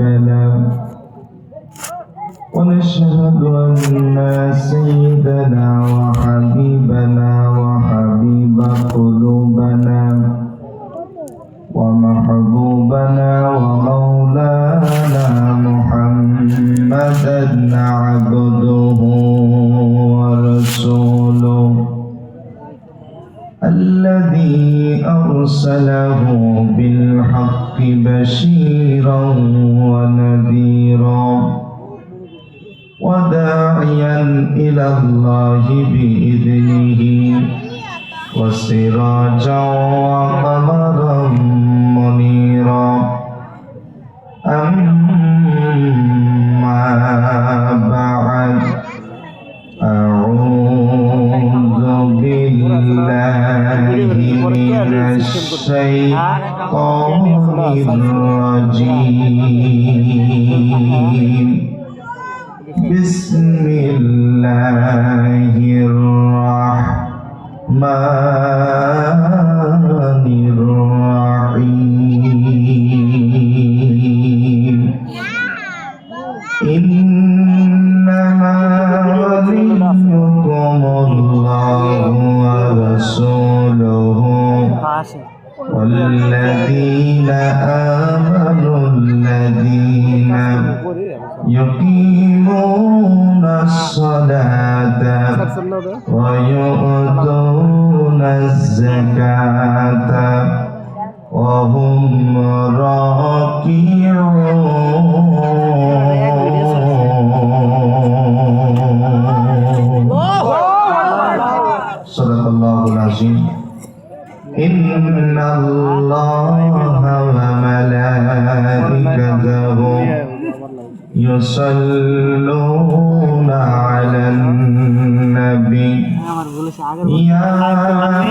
له ونشهد أن سيدنا وحبيبنا وحبيب قلوبنا ومحبوبنا ومولانا محمدا عبده ورسوله الذي أرسله بالحق بشيرا ونذيرا وداعيا إلى الله بإذنه وسراجا وقمرا منيرا أما بعد أعوذ بالله من الشيطان الرجيم بسم الله الرحمن الرحيم إنما وليكم الله ورسوله والذين آمنوا الذين يقيمون الصلاة ويؤتون الزكاة وهم راكعون صدق الله العظيم إن الله وملائكته يصلون على النبي يا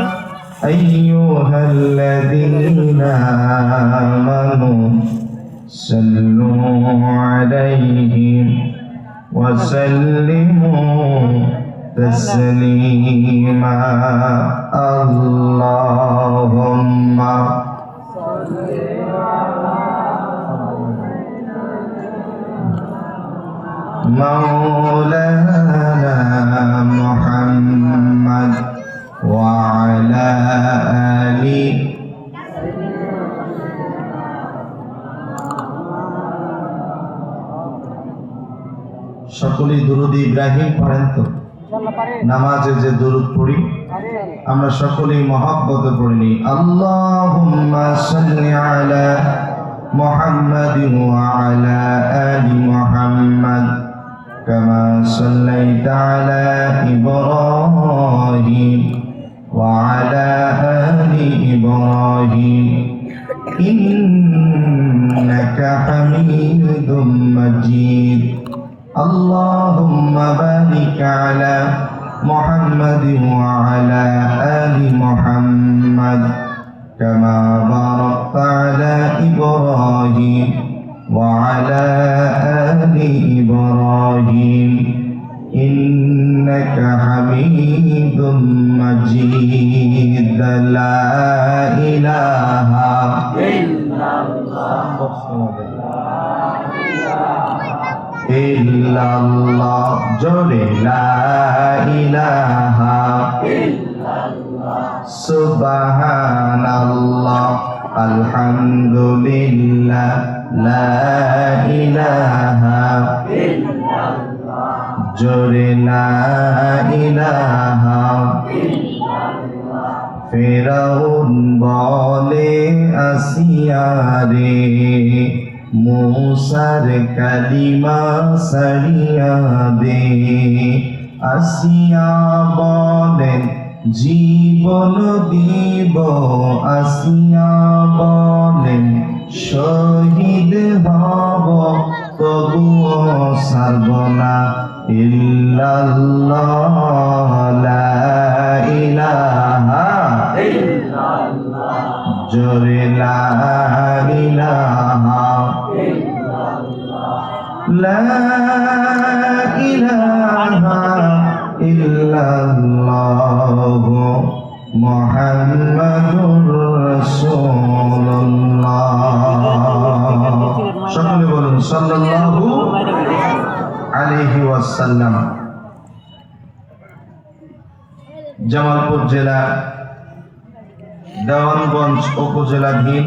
أيها الذين آمنوا صلوا عليه وسلموا تسليما اللهم مولانا محمد وعلى آله সকলেই দুরূদ ইব্রাহিম পড়েন তো নামাজে যে দুরূদ পড়ি আমরা সকলেই মহব্বতে পড়ি আল্লাহুম্মা সাল্লি আলা মুহাম্মাদ ওয়া আলা আলি মুহাম্মাদ কামা সাল্লাইতা আলা ইব্রাহিম ওয়া আলা আলি ইব্রাহিম ইন্নাকা হামিদুম মাজিদ اللهم بارك على محمد وعلى آل محمد كما باركت على إبراهيم وعلى آل إبراهيم إنك حميد مجيد لا إله إلا الله illallah jole la ilaha illallah subhanallah alhamdulillah la ilaha illallah jole la ilaha illallah ফিরাউন বলে আসিয়ারে मूसार कलिमा सरिया दे আসিয়া বলেন জীবন দিব আসিয়া বলেন শহীদ হব তবুও ছাড়ব না ইল্লাল্লাহ লা ইলাহা ইল্লাল্লাহ জোরে লা ইলাহা لا إله إلا الله محمد رسول الله সকলে বলুন সাল্লাল্লাহু আলাইহি ওয়াসাল্লাম। জামালপুর জেলা দেওয়ানগঞ্জ উপজেলাধীন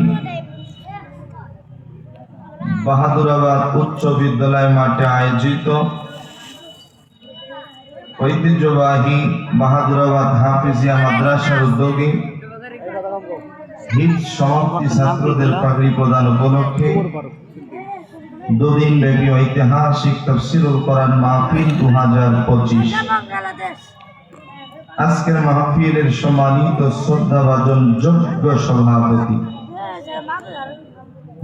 বাহাদুরাবাদ উচ্চ বিদ্যালয় মাঠে আয়োজিত ঐতিহ্যবাহী বাহাদুরাবাদ হাফিজিয়া মাদ্রাসার উদ্যোগে হিফজ সমাপ্তি ছাত্রদের পাগড়ি প্রদান উপলক্ষে দুদিন ব্যাপী ঐতিহাসিক তাফসীরুল কোরআন মাহফিল 2025। আজকের মাহফিলের সম্মানিত শ্রদ্ধাভাজন যোগ্য সভাপতি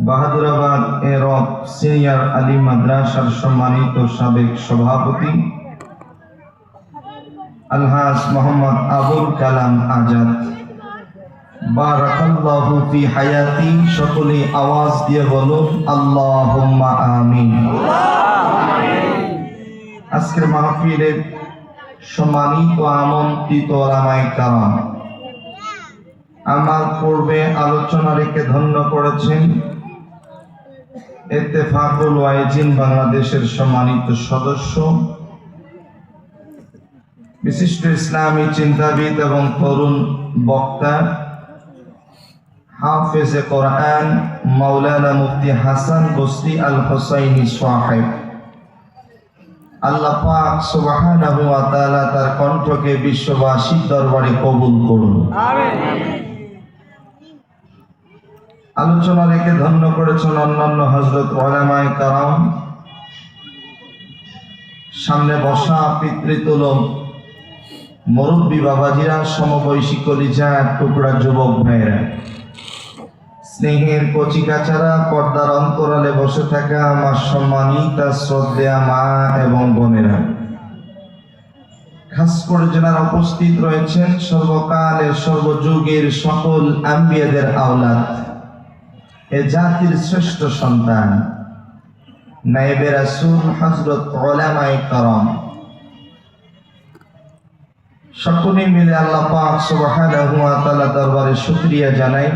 বাহাদুরাবাদ এরব সিনিয়র আলী মাদ্রাসার সম্মানিত সাবেক সভাপতি আলহাজ মোহাম্মদ আবুল কালাম আজাদ, বারাকাল্লাহু ফি হায়াতি। সকলে আওয়াজ দিয়ে বলুন আল্লাহুম্মা আমিন। আজকের মাহফিলের সম্মানিত আমন্ত্রিত ওলামায়ে কেরাম, আমার পূর্বে আলোচনা রেখে ধন্য করেছেন ইত্তেফাকুল ওয়াইজিন বাংলাদেশের সম্মানিত সদস্য, বিশিষ্ট ইসলামী চিন্তাবিদ এবং তরুণ বক্তা হাফেজে কোরআন মাওলানা মুফতি হাসান বসরি আল হুসাইনি সাহেব। আল্লাহ পাক সুবহানাহু ওয়া তাআলা তার কণ্ঠকে বিশ্ববাসীর দরবারে কবুল করুন, আমিন। আলোচনা রেখে ধন্য করেছেন অন্যান্য হযরত উলামায়ে কেরাম, সামনে বসা পিতৃতুল্য মুরব্বী বাবাজিরা, সমবয়সী কলিজার টুকরা যুবক ভাইরা, স্নেহের কচিকাচারা, পর্দার অন্তরালে বসে থাকা আমার সম্মানিতা শ্রদ্ধেয়া মা এবং বোনেরা, খাস করে যারা উপস্থিত রয়েছেন সর্বকালের সর্বযুগের সকল আম্বিয়াদের আওলাদ, এ জাতির শ্রেষ্ঠ সন্তান নায়েবে রাসূল হযরত উলামায়ে কেরাম, সকলে মিলে আল্লাহ পাক সুবহানাহু ওয়া তাআলা দরবারে শুকরিয়া জানাই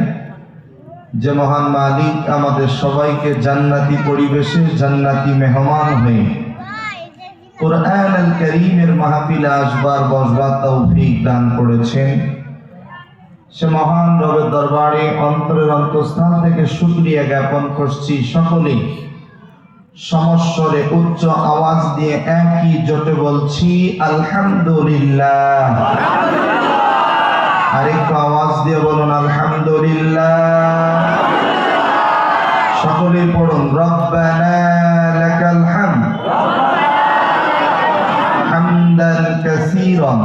যে মহান মালিক আমাদের সবাইকে জান্নাতি পরিবেশে জান্নাতি মেহমান হয়ে কোরআনুল কারীমের মাহফিলে আসবার বসবার তৌফিক দান করেছেন। সে মহান রবের দরবারে অন্তরের অন্তঃস্থান থেকে শুকরিয়া জ্ঞাপন করছি। সকলে সমস্বরে উচ্চ আওয়াজ দিয়ে একই জোটে বলছি আলহামদুলিল্লাহ। আরেকটু আওয়াজ দিয়ে বলুন আলহামদুলিল্লাহ। সকলে পড়ুন রব্বানা লাকাল হামদ হামদান কাসীরান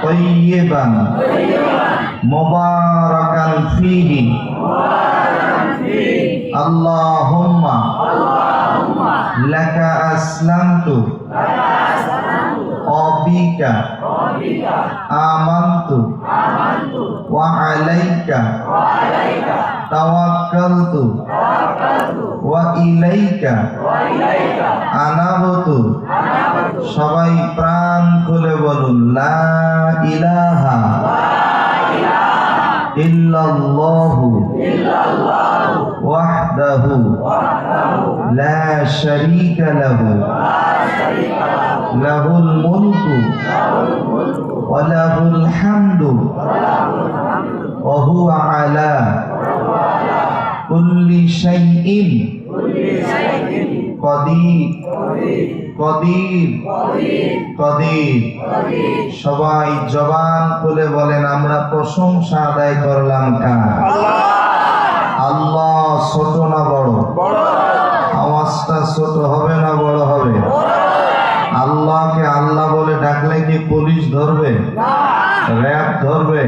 তাইয়িবান মুবারাকান ফীহি আল্লাহুম্মা লাকা আসলামতু অবিকা আমানতু ওয়া আলাইকা তাওয়াক্কালতু ওয়া ইলাইকা আনাবতু। সবাই প্রাণ খুলে বলুন লা ইলাহা ইল্লাল্লাহু ওয়াহদাহু লা শারীকা লাহু লাহুল মুলকু ওয়া লাহুল হামদু ওয়া হুয়া আলা কুল্লি শাইইন কদির কদির কদির। সবাই জবান খুলে বলেন আমরা প্রশংসা আদায় করলাম কার? আল্লাহ। ছোট না বড়? আওয়াজটা ছোট হবে না বড় হবে? আল্লাহকে আল্লাহ বলে ডাকলে কি পুলিশ ধরবে? র্যাব ধরবে?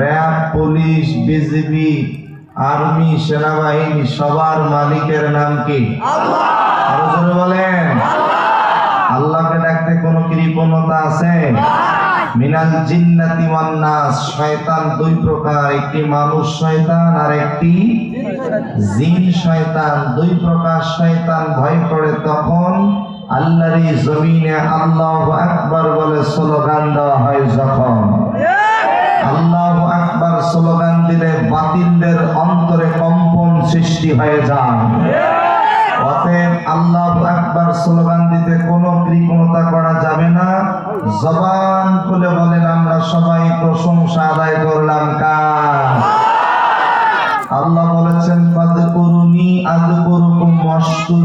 র্যাব, পুলিশ, বিজিবি, আর্মি, সেনাবাহিনী সবার মালিকের নাম কি? আল্লাহ। আরো জোরে বলেন আল্লাহকে ডাকতে কোনো কৃপণতা আছে? মিনাল জিন্নাতি ওয়ান নাস। শয়তান দুই প্রকার, একটি মানুষ শয়তান আর একটি জিন শয়তান। দুই প্রকার শয়তান ভয় করে তখন আল্লাহর এই জমিনে আল্লাহু আকবার বলে স্লোগান দেওয়া হয়। যখন আল্লাহু আকবার স্লোগান দিলে বাতিলদের অন্তরে কম্পন সৃষ্টি হয়ে যায়। অতএব আল্লাহু আকবার স্লোগান দিতে কোনো কৃপণতা করা যাবে না। জবান খুলে বলেন আমরা সবাই প্রশংসা আদায় করলাম কার?